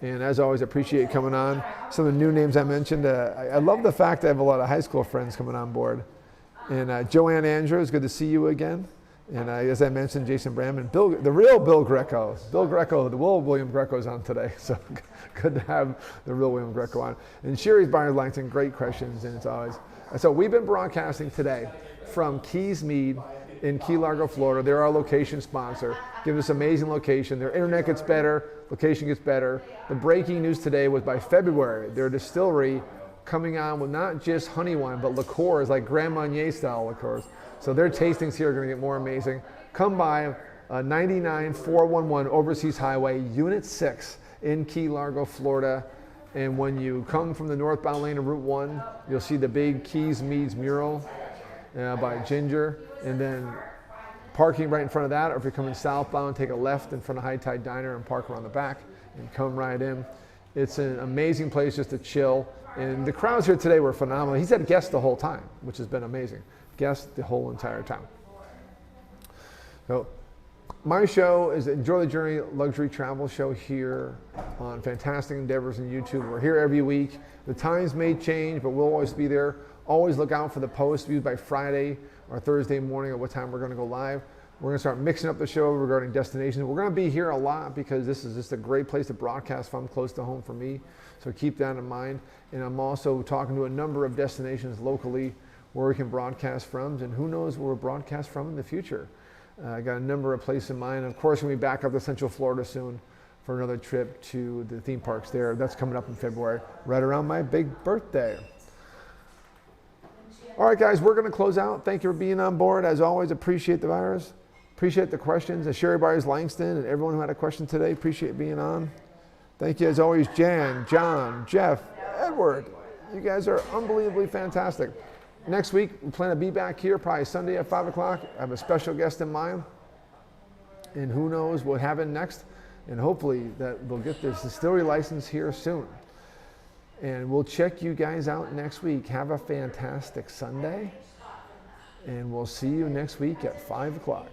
And as always, I appreciate you coming on. Some of the new names I mentioned. I love the fact I have a lot of high school friends coming on board. And Joanne Andrews, good to see you again. And as I mentioned, Jason Bram and Bill, the real Bill Greco. Bill Greco, the Will William Greco's on today. So good to have the real William Greco on. And Sherry Byers-Langston, great questions, and it's always. So we've been broadcasting today from Keys Mead in Key Largo, Florida. They're our location sponsor. Give us amazing location. Their internet gets better, location gets better. The breaking news today was by February, their distillery coming on with not just honey wine, but liqueurs, like Grand Marnier style liqueurs. So their tastings here are going to get more amazing. Come by 99411 Overseas Highway, Unit 6 in Key Largo, Florida. And when you come from the northbound lane of Route 1, you'll see the big Keys Meads mural by Ginger. And then parking right in front of that, or if you're coming southbound, take a left in front of High Tide Diner and park around the back and come right in. It's an amazing place just to chill. And the crowds here today were phenomenal. He's had guests the whole time, which has been amazing. Guests the whole entire time. So my show is Enjoy the Journey Luxury Travel Show here on Fantastic Endeavors and YouTube. We're here every week. The times may change, but we'll always be there. Always look out for the post views by Friday or Thursday morning at what time we're going to go live. We're going to start mixing up the show regarding destinations. We're going to be here a lot because this is just a great place to broadcast from, close to home for me. So keep that in mind. And I'm also talking to a number of destinations locally where we can broadcast from, and who knows where we'll broadcast from in the future. I got a number of places in mind. Of course, we'll be back up to Central Florida soon for another trip to the theme parks there. That's coming up in February, right around my big birthday. All right, guys, we're going to close out. Thank you for being on board. As always, appreciate the virus. Appreciate the questions. Sherry Byers-Langston and everyone who had a question today. Appreciate being on. Thank you, as always, Jan, John, Jeff, Edward. You guys are unbelievably fantastic. Next week, we plan to be back here probably Sunday at 5 o'clock. I have a special guest in mind. And who knows what happens next. And hopefully that we'll get this distillery license here soon. And we'll check you guys out next week. Have a fantastic Sunday. And we'll see you next week at 5 o'clock.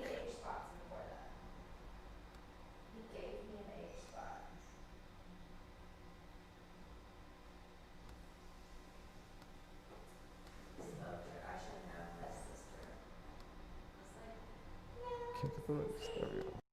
There we go.